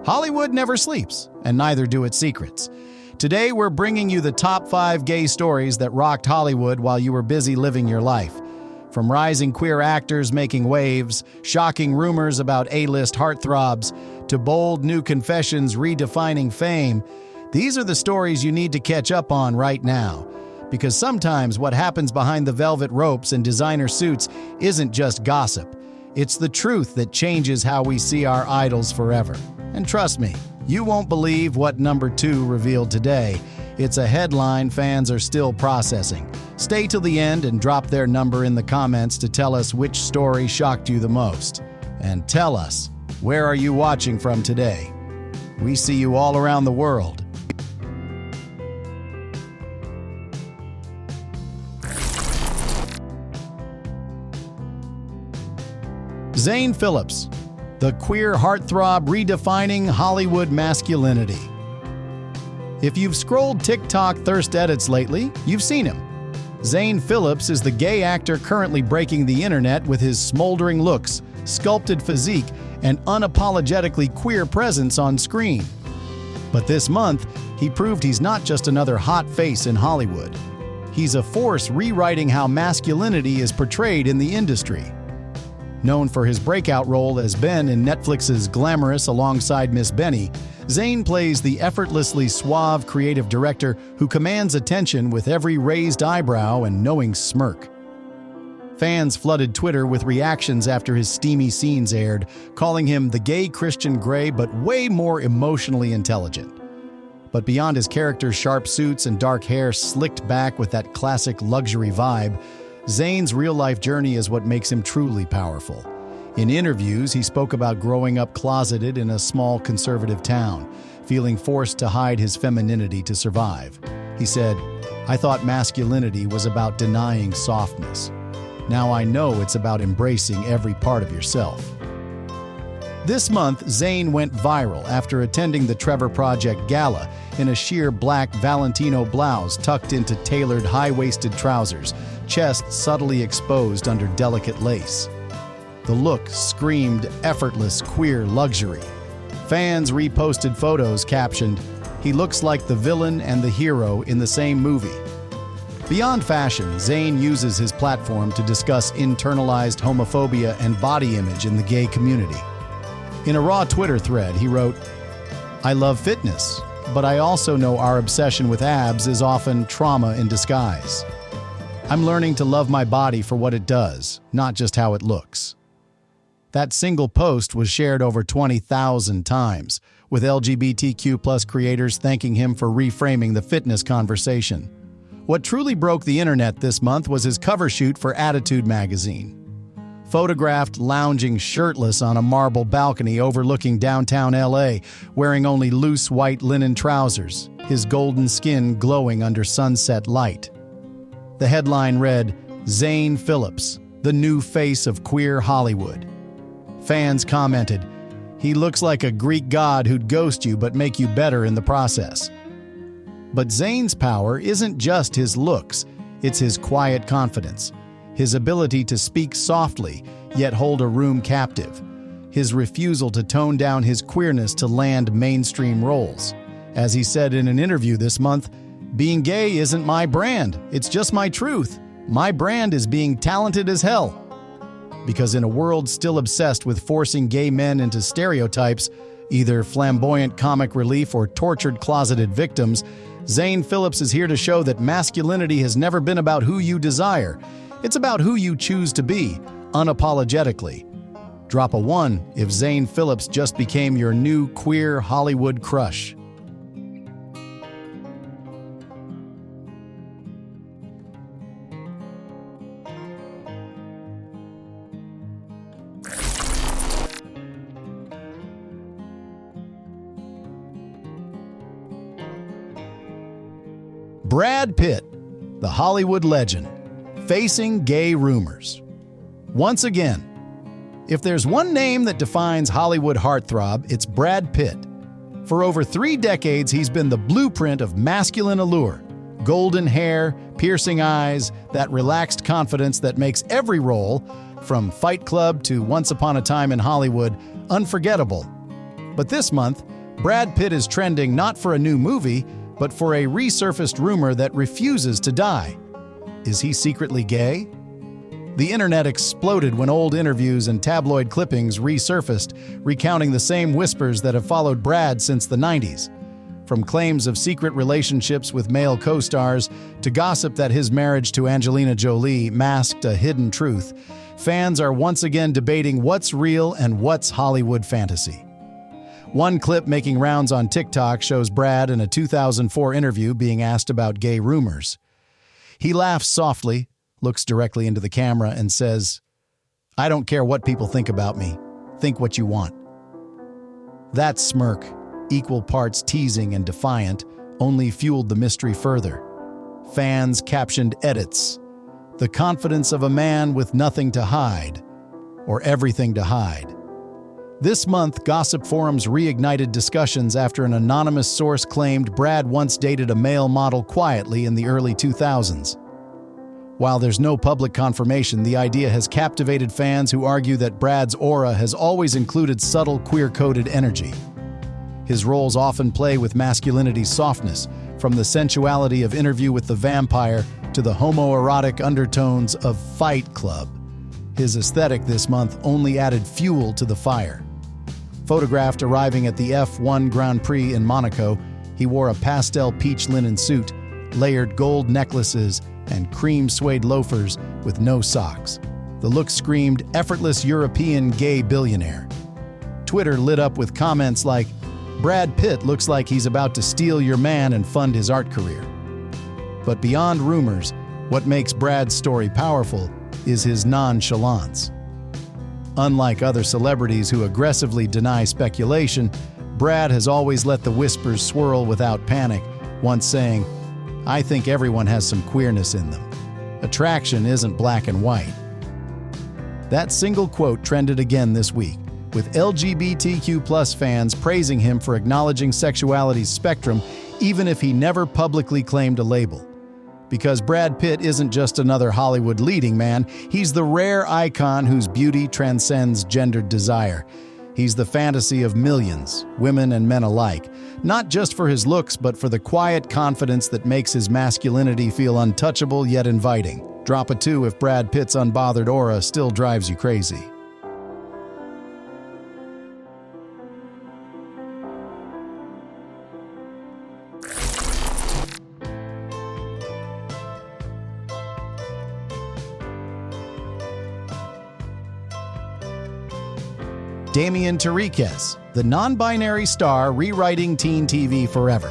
Hollywood never sleeps, and neither do its secrets. Today, we're bringing you the top 5 gay stories that rocked Hollywood while you were busy living your life. From rising queer actors making waves, shocking rumors about A-list heartthrobs, to bold new confessions redefining fame, these are the stories you need to catch up on right now. Because sometimes what happens behind the velvet ropes and designer suits isn't just gossip. It's the truth that changes how we see our idols forever. And trust me, you won't believe what number 2 revealed today. It's a headline fans are still processing. Stay till the end and drop their number in the comments to tell us which story shocked you the most. And tell us, where are you watching from today? We see you all around the world. Zayn Phillips, the queer heartthrob redefining Hollywood masculinity. If you've scrolled TikTok thirst edits lately, you've seen him. Zane Phillips is the gay actor currently breaking the internet with his smoldering looks, sculpted physique, and unapologetically queer presence on screen. But this month, he proved he's not just another hot face in Hollywood. He's a force rewriting how masculinity is portrayed in the industry. Known for his breakout role as Ben in Netflix's Glamorous alongside Miss Benny, Zane plays the effortlessly suave creative director who commands attention with every raised eyebrow and knowing smirk. Fans flooded Twitter with reactions after his steamy scenes aired, calling him the gay Christian Grey but way more emotionally intelligent. But beyond his character's sharp suits and dark hair slicked back with that classic luxury vibe, Zane's real-life journey is what makes him truly powerful. In interviews, he spoke about growing up closeted in a small conservative town, feeling forced to hide his femininity to survive. He said, "I thought masculinity was about denying softness. Now I know it's about embracing every part of yourself." This month, Zayn went viral after attending the Trevor Project Gala in a sheer black Valentino blouse tucked into tailored high-waisted trousers, chest subtly exposed under delicate lace. The look screamed effortless queer luxury. Fans reposted photos captioned, "He looks like the villain and the hero in the same movie." Beyond fashion, Zayn uses his platform to discuss internalized homophobia and body image in the gay community. In a raw Twitter thread, he wrote, "I love fitness, but I also know our obsession with abs is often trauma in disguise. I'm learning to love my body for what it does, not just how it looks." That single post was shared over 20,000 times, with LGBTQ+ creators thanking him for reframing the fitness conversation. What truly broke the internet this month was his cover shoot for Attitude magazine. Photographed lounging shirtless on a marble balcony overlooking downtown LA, wearing only loose white linen trousers, his golden skin glowing under sunset light. The headline read, "Zane Phillips, the new face of queer Hollywood." Fans commented, "He looks like a Greek god who'd ghost you but make you better in the process." But Zane's power isn't just his looks, it's his quiet confidence, his ability to speak softly yet hold a room captive, his refusal to tone down his queerness to land mainstream roles. As he said in an interview this month, "Being gay isn't my brand, it's just my truth. My brand is being talented as hell." Because in a world still obsessed with forcing gay men into stereotypes, either flamboyant comic relief or tortured closeted victims, Zane Phillips is here to show that masculinity has never been about who you desire. It's about who you choose to be, unapologetically. Drop a 1 if Zane Phillips just became your new queer Hollywood crush. Brad Pitt, the Hollywood legend, facing gay rumors. Once again, if there's one name that defines Hollywood heartthrob, it's Brad Pitt. For over 3 decades, he's been the blueprint of masculine allure. Golden hair, piercing eyes, that relaxed confidence that makes every role, from Fight Club to Once Upon a Time in Hollywood, unforgettable. But this month, Brad Pitt is trending not for a new movie, but for a resurfaced rumor that refuses to die. Is he secretly gay? The internet exploded when old interviews and tabloid clippings resurfaced, recounting the same whispers that have followed Brad since the 90s. From claims of secret relationships with male co-stars to gossip that his marriage to Angelina Jolie masked a hidden truth, fans are once again debating what's real and what's Hollywood fantasy. One clip making rounds on TikTok shows Brad in a 2004 interview being asked about gay rumors. He laughs softly, looks directly into the camera, and says, "I don't care what people think about me. Think what you want." That smirk, equal parts teasing and defiant, only fueled the mystery further. Fans captioned edits, "The confidence of a man with nothing to hide," or "everything to hide." This month, gossip forums reignited discussions after an anonymous source claimed Brad once dated a male model quietly in the early 2000s. While there's no public confirmation, the idea has captivated fans who argue that Brad's aura has always included subtle queer-coded energy. His roles often play with masculinity's softness, from the sensuality of Interview with the Vampire to the homoerotic undertones of Fight Club. His aesthetic this month only added fuel to the fire. Photographed arriving at the F1 Grand Prix in Monaco, he wore a pastel peach linen suit, layered gold necklaces, and cream suede loafers with no socks. The look screamed effortless European gay billionaire. Twitter lit up with comments like, "Brad Pitt looks like he's about to steal your man and fund his art career." But beyond rumors, what makes Brad's story powerful is his nonchalance. Unlike other celebrities who aggressively deny speculation, Brad has always let the whispers swirl without panic, once saying, "I think everyone has some queerness in them. Attraction isn't black and white." That single quote trended again this week, with LGBTQ+ fans praising him for acknowledging sexuality's spectrum even if he never publicly claimed a label. Because Brad Pitt isn't just another Hollywood leading man, he's the rare icon whose beauty transcends gendered desire. He's the fantasy of millions, women and men alike, not just for his looks but for the quiet confidence that makes his masculinity feel untouchable yet inviting. Drop a 2 if Brad Pitt's unbothered aura still drives you crazy. Damian Terriquez, the non-binary star rewriting teen TV forever.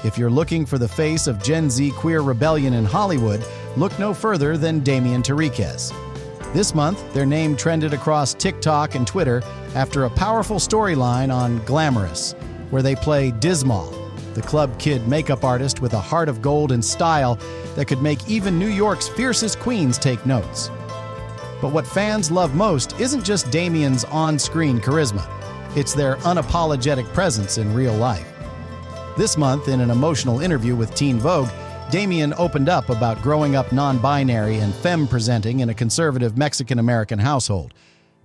If you're looking for the face of Gen Z queer rebellion in Hollywood, look no further than Damian Terriquez. This month, their name trended across TikTok and Twitter after a powerful storyline on Glamorous, where they play Dismal, the club kid makeup artist with a heart of gold and style that could make even New York's fiercest queens take notes. But what fans love most isn't just Damian's on-screen charisma. It's their unapologetic presence in real life. This month, in an emotional interview with Teen Vogue, Damian opened up about growing up non-binary and femme-presenting in a conservative Mexican-American household.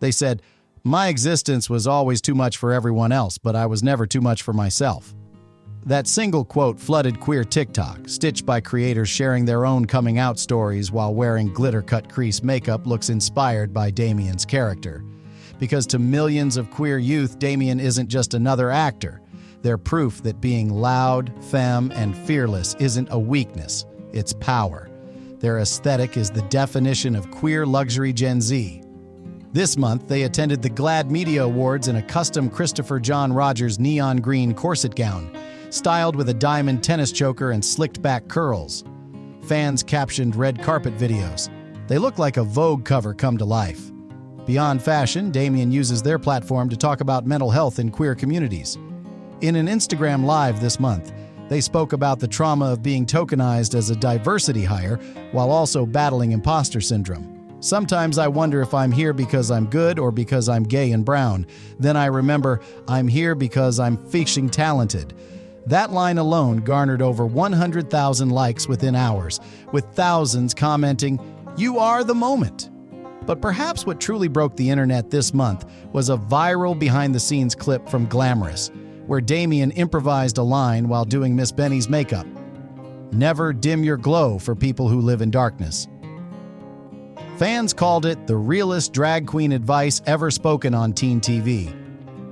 They said, "My existence was always too much for everyone else, but I was never too much for myself." That single quote flooded queer TikTok, stitched by creators sharing their own coming-out stories while wearing glitter-cut crease makeup looks inspired by Damian's character. Because to millions of queer youth, Damian isn't just another actor. They're proof that being loud, femme, and fearless isn't a weakness, it's power. Their aesthetic is the definition of queer luxury Gen Z. This month, they attended the GLAAD Media Awards in a custom Christopher John Rogers neon green corset gown, styled with a diamond tennis choker and slicked-back curls. Fans captioned red carpet videos. They look like a Vogue cover come to life. Beyond fashion, Damian uses their platform to talk about mental health in queer communities. In an Instagram Live this month, they spoke about the trauma of being tokenized as a diversity hire while also battling imposter syndrome. "Sometimes I wonder if I'm here because I'm good or because I'm gay and brown. Then I remember I'm here because I'm fishing talented." That line alone garnered over 100,000 likes within hours, with thousands commenting, "You are the moment." But perhaps what truly broke the internet this month was a viral behind-the-scenes clip from Glamorous, where Damian improvised a line while doing Miss Benny's makeup. Never dim your glow for people who live in darkness. Fans called it the realest drag queen advice ever spoken on teen TV.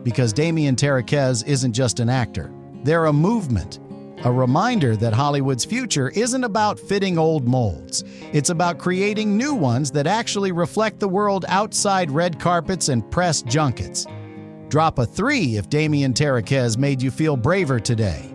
Because Damian Terriquez isn't just an actor. They're a movement. A reminder that Hollywood's future isn't about fitting old molds. It's about creating new ones that actually reflect the world outside red carpets and press junkets. Drop a 3 if Damian Terriquez made you feel braver today.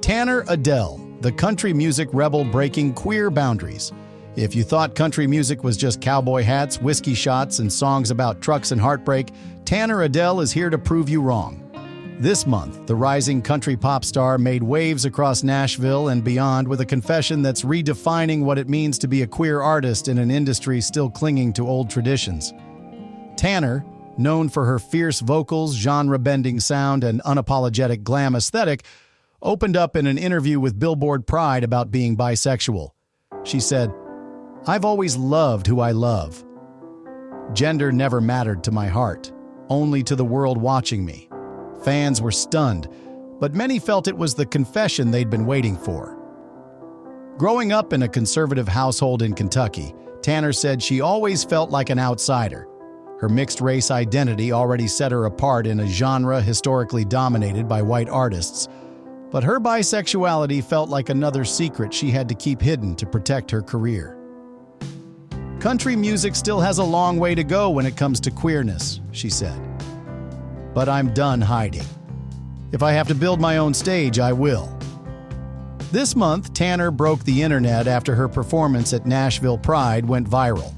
Tanner Adell, the country music rebel breaking queer boundaries. If you thought country music was just cowboy hats, whiskey shots, and songs about trucks and heartbreak, Tanner Adell is here to prove you wrong. This month, the rising country pop star made waves across Nashville and beyond with a confession that's redefining what it means to be a queer artist in an industry still clinging to old traditions. Tanner, known for her fierce vocals, genre-bending sound, and unapologetic glam aesthetic, opened up in an interview with Billboard Pride about being bisexual. She said, "I've always loved who I love. Gender never mattered to my heart, only to the world watching me." Fans were stunned, but many felt it was the confession they'd been waiting for. Growing up in a conservative household in Kentucky, Tanner said she always felt like an outsider. Her mixed-race identity already set her apart in a genre historically dominated by white artists. But her bisexuality felt like another secret she had to keep hidden to protect her career. "Country music still has a long way to go when it comes to queerness," she said. "But I'm done hiding. If I have to build my own stage, I will." This month, Tanner broke the internet after her performance at Nashville Pride went viral.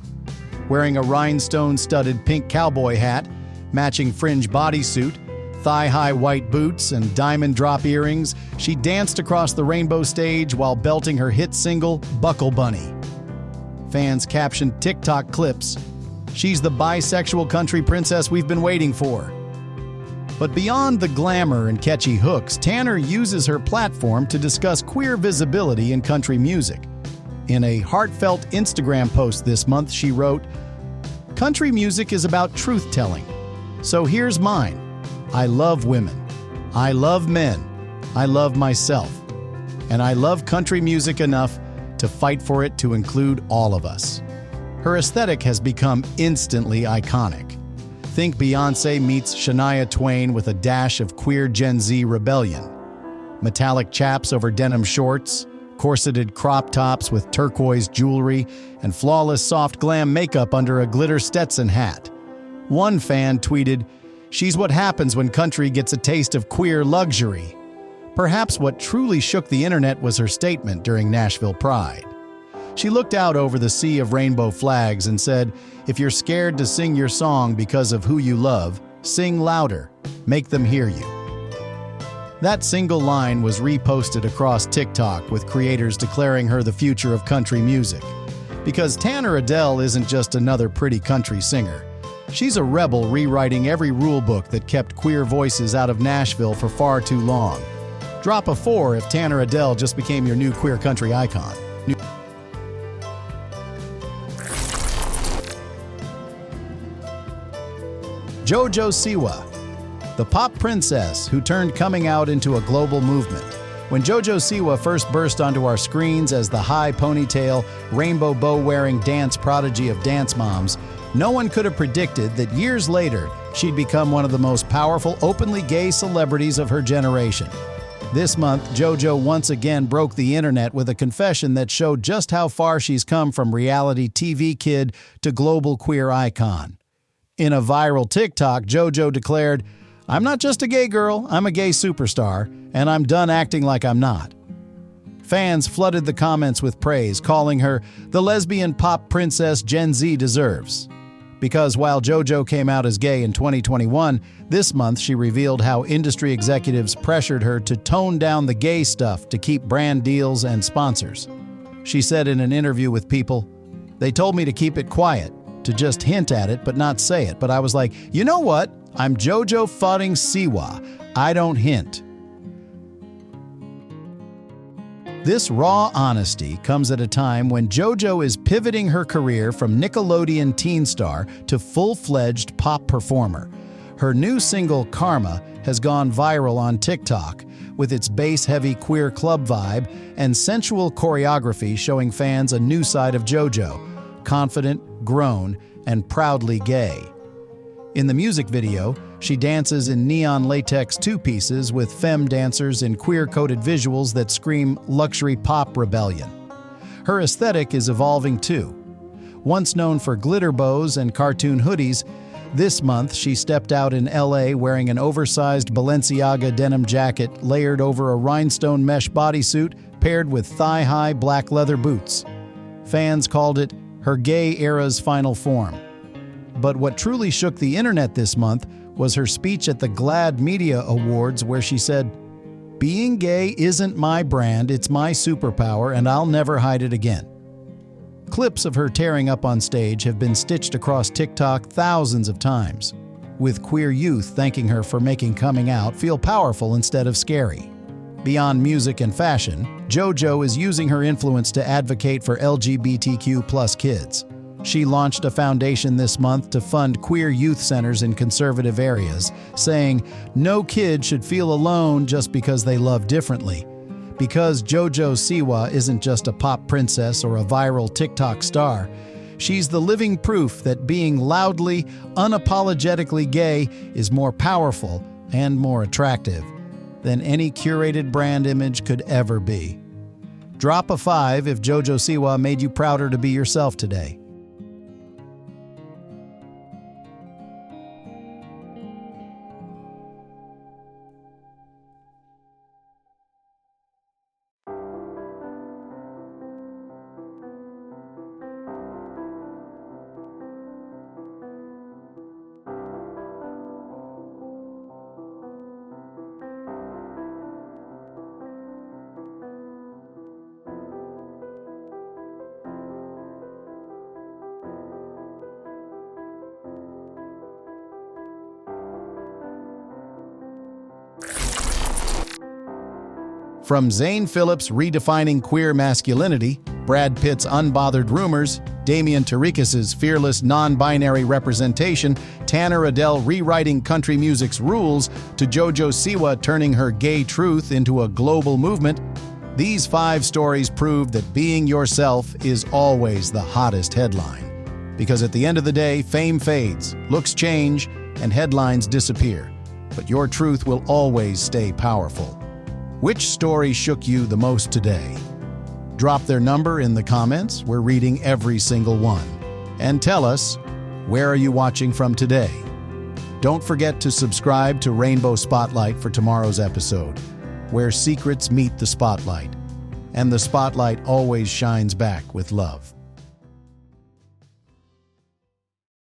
Wearing a rhinestone-studded pink cowboy hat, matching fringe bodysuit, thigh-high white boots, and diamond drop earrings, she danced across the rainbow stage while belting her hit single, Buckle Bunny. Fans captioned TikTok clips, "She's the bisexual country princess we've been waiting for." But beyond the glamour and catchy hooks, Tanner uses her platform to discuss queer visibility in country music. In a heartfelt Instagram post this month, she wrote, "Country music is about truth-telling. So here's mine. I love women. I love men. I love myself. And I love country music enough to fight for it to include all of us." Her aesthetic has become instantly iconic. Think Beyoncé meets Shania Twain with a dash of queer Gen Z rebellion. Metallic chaps over denim shorts, corseted crop tops with turquoise jewelry, and flawless soft glam makeup under a glitter Stetson hat. One fan tweeted, "She's what happens when country gets a taste of queer luxury." Perhaps what truly shook the internet was her statement during Nashville Pride. She looked out over the sea of rainbow flags and said, "If you're scared to sing your song because of who you love, sing louder. Make them hear you." That single line was reposted across TikTok with creators declaring her the future of country music. Because Tanner Adell isn't just another pretty country singer. She's a rebel rewriting every rule book that kept queer voices out of Nashville for far too long. Drop a 4 if Tanner Adell just became your new queer country icon. JoJo Siwa, the pop princess who turned coming out into a global movement. When JoJo Siwa first burst onto our screens as the high ponytail, rainbow bow-wearing dance prodigy of dance moms, no one could have predicted that years later, she'd become one of the most powerful openly gay celebrities of her generation. This month, JoJo once again broke the internet with a confession that showed just how far she's come from reality TV kid to global queer icon. In a viral TikTok, JoJo declared, "I'm not just a gay girl, I'm a gay superstar, and I'm done acting like I'm not." Fans flooded the comments with praise, calling her the lesbian pop princess Gen Z deserves. Because while JoJo came out as gay in 2021, this month she revealed how industry executives pressured her to tone down the gay stuff to keep brand deals and sponsors. She said in an interview with People, "They told me to keep it quiet, to just hint at it but not say it. But I was like, you know what? I'm JoJo Siwa. I don't hint. This raw honesty comes at a time when JoJo is pivoting her career from Nickelodeon teen star to full-fledged pop performer. Her new single, Karma, has gone viral on TikTok, with its bass-heavy queer club vibe and sensual choreography showing fans a new side of JoJo, confident, grown, and proudly gay. In the music video, she dances in neon latex two-pieces with femme dancers in queer-coded visuals that scream luxury pop rebellion. Her aesthetic is evolving too. Once known for glitter bows and cartoon hoodies, this month she stepped out in LA wearing an oversized Balenciaga denim jacket layered over a rhinestone mesh bodysuit paired with thigh-high black leather boots. Fans called it her gay era's final form. But what truly shook the internet this month was her speech at the GLAAD Media Awards, where she said, "Being gay isn't my brand, it's my superpower, and I'll never hide it again." Clips of her tearing up on stage have been stitched across TikTok thousands of times, with queer youth thanking her for making coming out feel powerful instead of scary. Beyond music and fashion, JoJo is using her influence to advocate for LGBTQ+ kids. She launched a foundation this month to fund queer youth centers in conservative areas, saying, "No kid should feel alone just because they love differently." Because JoJo Siwa isn't just a pop princess or a viral TikTok star, she's the living proof that being loudly, unapologetically gay is more powerful and more attractive than any curated brand image could ever be. Drop a 5 if JoJo Siwa made you prouder to be yourself today. From Zane Phillips redefining queer masculinity, Brad Pitt's unbothered rumors, Damian Terriquez's fearless non-binary representation, Tanner Adell rewriting country music's rules, to JoJo Siwa turning her gay truth into a global movement, these 5 stories prove that being yourself is always the hottest headline. Because at the end of the day, fame fades, looks change, and headlines disappear. But your truth will always stay powerful. Which story shook you the most today? Drop their number in the comments. We're reading every single one. And tell us, where are you watching from today? Don't forget to subscribe to Rainbow Spotlight for tomorrow's episode, where secrets meet the spotlight, and the spotlight always shines back with love.